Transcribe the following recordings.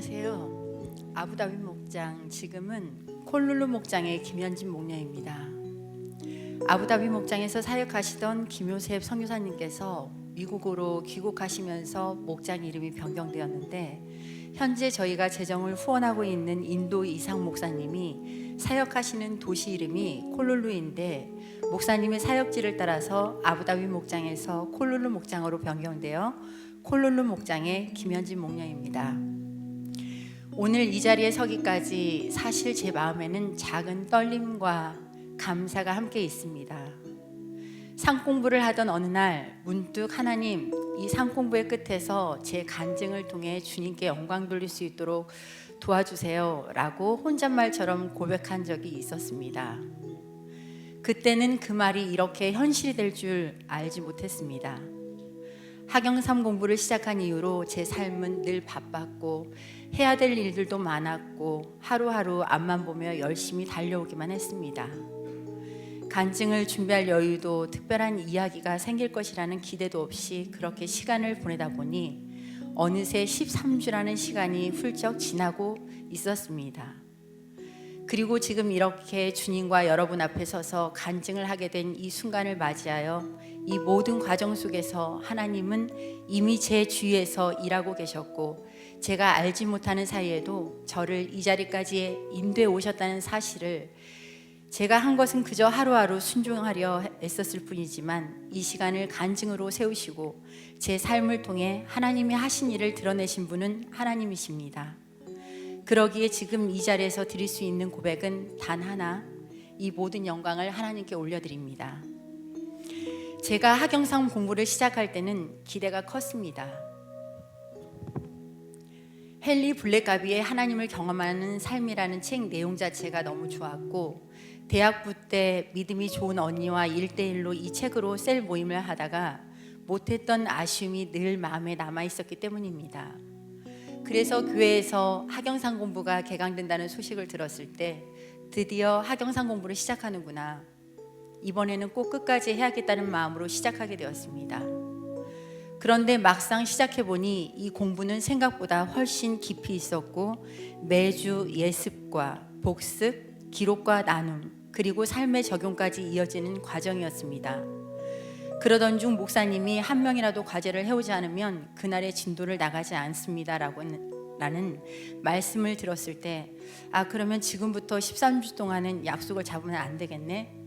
안녕하세요. 아부다비 목장, 지금은 콜룰루 목장의 김현진 목녀입니다. 아부다비 목장에서 사역하시던 김요셉 선교사님께서 미국으로 귀국하시면서 목장 이름이 변경되었는데, 현재 저희가 재정을 후원하고 있는 인도 이상 목사님이 사역하시는 도시 이름이 콜룰루인데, 목사님의 사역지를 따라서 아부다비 목장에서 콜룰루 목장으로 변경되어 콜룰루 목장의 김현진 목녀입니다. 오늘 이 자리에 서기까지 사실 제 마음에는 작은 떨림과 감사가 함께 있습니다. 상공부를 하던 어느 날 문득 하나님, 이 상공부의 끝에서 제 간증을 통해 주님께 영광 돌릴 수 있도록 도와주세요 라고 혼잣말처럼 고백한 적이 있었습니다. 그때는 그 말이 이렇게 현실이 될 줄 알지 못했습니다. 학영3 공부를 시작한 이후로 제 삶은 늘 바빴고 해야 될 일들도 많았고 하루하루 앞만 보며 열심히 달려오기만 했습니다. 간증을 준비할 여유도 특별한 이야기가 생길 것이라는 기대도 없이 그렇게 시간을 보내다 보니 어느새 13주라는 시간이 훌쩍 지나고 있었습니다. 그리고 지금 이렇게 주님과 여러분 앞에 서서 간증을 하게 된 이 순간을 맞이하여 이 모든 과정 속에서 하나님은 이미 제 주위에서 일하고 계셨고, 제가 알지 못하는 사이에도 저를 이 자리까지 인도해 오셨다는 사실을, 제가 한 것은 그저 하루하루 순종하려 애썼을 뿐이지만 이 시간을 간증으로 세우시고 제 삶을 통해 하나님이 하신 일을 드러내신 분은 하나님이십니다. 그러기에 지금 이 자리에서 드릴 수 있는 고백은 단 하나, 이 모든 영광을 하나님께 올려드립니다. 제가 학영3 공부를 시작할 때는 기대가 컸습니다. 헨리 블랙가비의 하나님을 경험하는 삶이라는 책 내용 자체가 너무 좋았고, 대학부 때 믿음이 좋은 언니와 1대1로 이 책으로 셀 모임을 하다가 못했던 아쉬움이 늘 마음에 남아있었기 때문입니다. 그래서 교회에서 학영3 공부가 개강된다는 소식을 들었을 때 드디어 학영3 공부를 시작하는구나, 이번에는 꼭 끝까지 해야겠다는 마음으로 시작하게 되었습니다. 그런데 막상 시작해보니 이 공부는 생각보다 훨씬 깊이 있었고, 매주 예습과 복습, 기록과 나눔, 그리고 삶의 적용까지 이어지는 과정이었습니다. 그러던 중 목사님이 한 명이라도 과제를 해오지 않으면 그날의 진도를 나가지 않습니다 라는 말씀을 들었을 때, 그러면 지금부터 13주 동안은 약속을 잡으면 안 되겠네,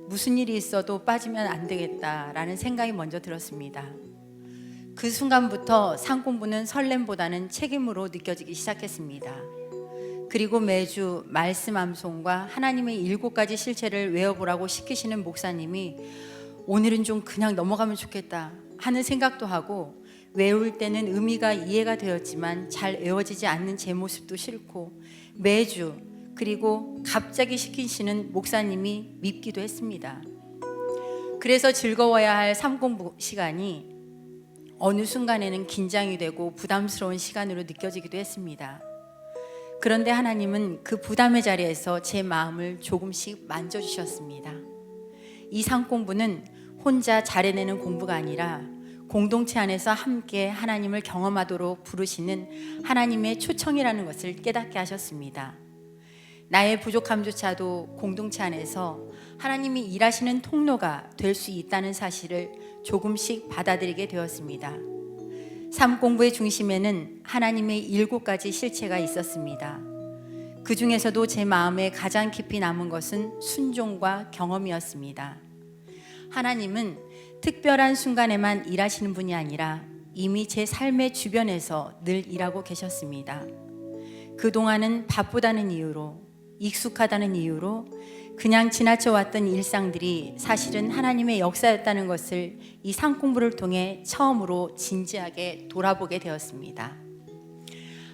무슨 일이 있어도 빠지면 안 되겠다라는 생각이 먼저 들었습니다. 그 순간부터 상공부는 설렘보다는 책임으로 느껴지기 시작했습니다. 그리고 매주 말씀 암송과 하나님의 7가지 실체를 외워보라고 시키시는 목사님이 오늘은 좀 그냥 넘어가면 좋겠다 하는 생각도 하고, 외울 때는 의미가 이해가 되었지만 잘 외워지지 않는 제 모습도 싫고, 매주 그리고 갑자기 시키시는 목사님이 밉기도 했습니다. 그래서 즐거워야 할 삼공부 시간이 어느 순간에는 긴장이 되고 부담스러운 시간으로 느껴지기도 했습니다. 그런데 하나님은 그 부담의 자리에서 제 마음을 조금씩 만져주셨습니다. 이 상공부는 혼자 잘해내는 공부가 아니라 공동체 안에서 함께 하나님을 경험하도록 부르시는 하나님의 초청이라는 것을 깨닫게 하셨습니다. 나의 부족함조차도 공동체 안에서 하나님이 일하시는 통로가 될 수 있다는 사실을 조금씩 받아들이게 되었습니다. 삶 공부의 중심에는 하나님의 7가지 실체가 있었습니다. 그 중에서도 제 마음에 가장 깊이 남은 것은 순종과 경험이었습니다. 하나님은 특별한 순간에만 일하시는 분이 아니라 이미 제 삶의 주변에서 늘 일하고 계셨습니다. 그동안은 바쁘다는 이유로, 익숙하다는 이유로 그냥 지나쳐왔던 일상들이 사실은 하나님의 역사였다는 것을 이 상공부를 통해 처음으로 진지하게 돌아보게 되었습니다.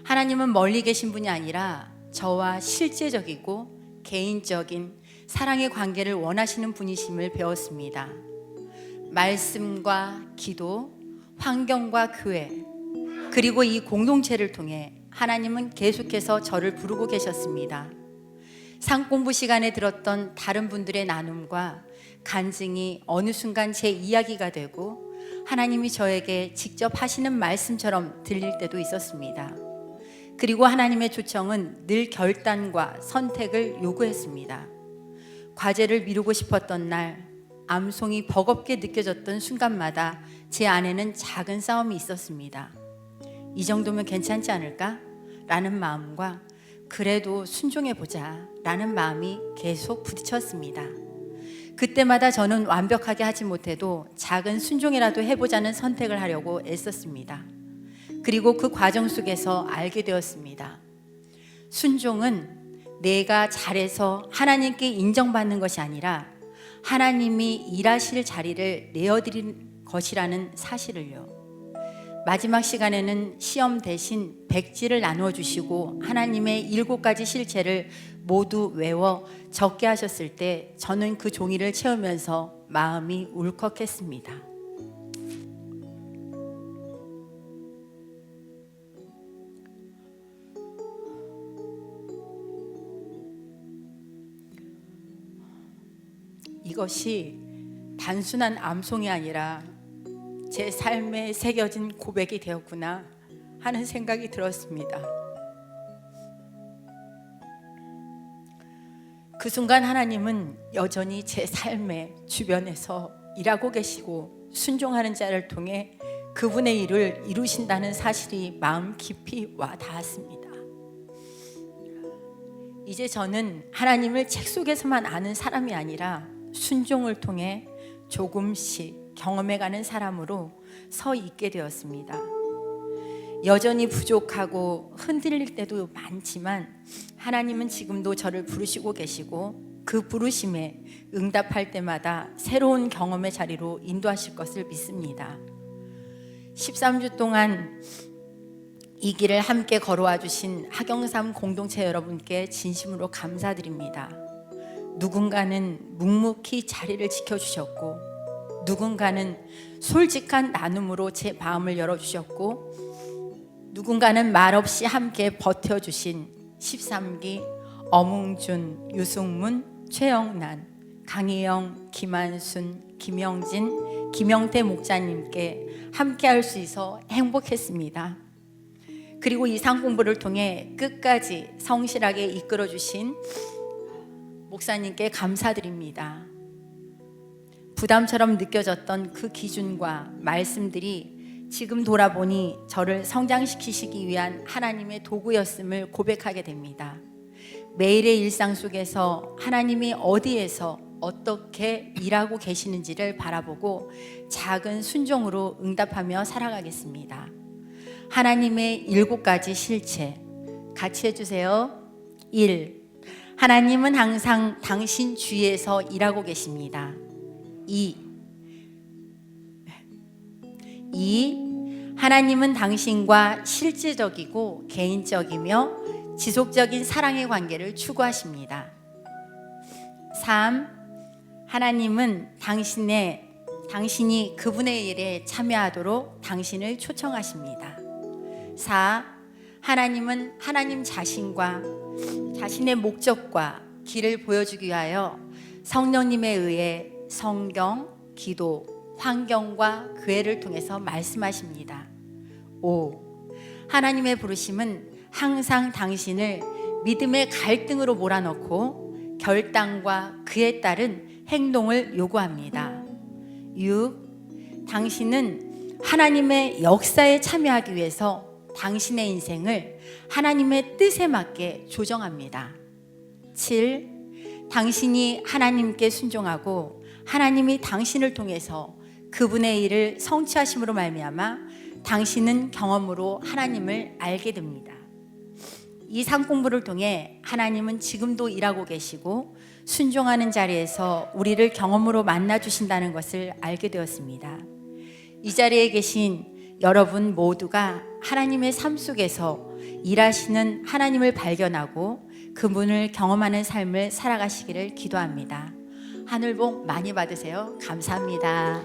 하나님은 멀리 계신 분이 아니라 저와 실제적이고 개인적인 사랑의 관계를 원하시는 분이심을 배웠습니다. 말씀과 기도, 환경과 교회, 그리고 이 공동체를 통해 하나님은 계속해서 저를 부르고 계셨습니다. 상공부 시간에 들었던 다른 분들의 나눔과 간증이 어느 순간 제 이야기가 되고 하나님이 저에게 직접 하시는 말씀처럼 들릴 때도 있었습니다. 그리고 하나님의 초청은 늘 결단과 선택을 요구했습니다. 과제를 미루고 싶었던 날, 암송이 버겁게 느껴졌던 순간마다 제 안에는 작은 싸움이 있었습니다. 이 정도면 괜찮지 않을까? 라는 마음과 그래도 순종해보자 라는 마음이 계속 부딪혔습니다. 그때마다 저는 완벽하게 하지 못해도 작은 순종이라도 해보자는 선택을 하려고 애썼습니다. 그리고 그 과정 속에서 알게 되었습니다. 순종은 내가 잘해서 하나님께 인정받는 것이 아니라 하나님이 일하실 자리를 내어드린 것이라는 사실을요. 마지막 시간에는 시험 대신 백지를 나누어 주시고 하나님의 7가지 실체를 모두 외워 적게 하셨을 때 저는 그 종이를 채우면서 마음이 울컥했습니다. 이것이 단순한 암송이 아니라 제 삶에 새겨진 고백이 되었구나 하는 생각이 들었습니다. 그 순간 하나님은 여전히 제 삶의 주변에서 일하고 계시고 순종하는 자를 통해 그분의 일을 이루신다는 사실이 마음 깊이 와 닿았습니다. 이제 저는 하나님을 책 속에서만 아는 사람이 아니라 순종을 통해 조금씩 경험해가는 사람으로 서 있게 되었습니다. 여전히 부족하고 흔들릴 때도 많지만 하나님은 지금도 저를 부르시고 계시고 그 부르심에 응답할 때마다 새로운 경험의 자리로 인도하실 것을 믿습니다. 13주 동안 이 길을 함께 걸어와 주신 하경삼 공동체 여러분께 진심으로 감사드립니다. 누군가는 묵묵히 자리를 지켜주셨고 누군가는 솔직한 나눔으로 제 마음을 열어주셨고 누군가는 말없이 함께 버텨주신 13기 어뭉준, 유승문, 최영란, 강희영, 김한순, 김영진, 김영태 목사님께 함께 할 수 있어 행복했습니다. 그리고 이 상공부를 통해 끝까지 성실하게 이끌어주신 목사님께 감사드립니다. 부담처럼 느껴졌던 그 기준과 말씀들이 지금 돌아보니 저를 성장시키시기 위한 하나님의 도구였음을 고백하게 됩니다. 매일의 일상 속에서 하나님이 어디에서 어떻게 일하고 계시는지를 바라보고 작은 순종으로 응답하며 살아가겠습니다. 하나님의 7가지 실체 같이 해주세요. 1. 하나님은 항상 당신 주위에서 일하고 계십니다. 2. 하나님은 당신과 실질적이고 개인적이며 지속적인 사랑의 관계를 추구하십니다. 3. 하나님은 당신이 그분의 일에 참여하도록 당신을 초청하십니다. 4. 하나님은 하나님 자신과 자신의 목적과 길을 보여주기 위하여 성령님에 의해 성경, 기도, 환경과 교회를 통해서 말씀하십니다. 5. 하나님의 부르심은 항상 당신을 믿음의 갈등으로 몰아넣고 결단과 그에 따른 행동을 요구합니다. 6. 당신은 하나님의 역사에 참여하기 위해서 당신의 인생을 하나님의 뜻에 맞게 조정합니다. 7. 당신이 하나님께 순종하고 하나님이 당신을 통해서 그분의 일을 성취하심으로 말미암아 당신은 경험으로 하나님을 알게 됩니다. 이 상공부를 통해 하나님은 지금도 일하고 계시고 순종하는 자리에서 우리를 경험으로 만나 주신다는 것을 알게 되었습니다. 이 자리에 계신 여러분 모두가 하나님의 삶 속에서 일하시는 하나님을 발견하고 그분을 경험하는 삶을 살아가시기를 기도합니다. 하늘 복 많이 받으세요. 감사합니다.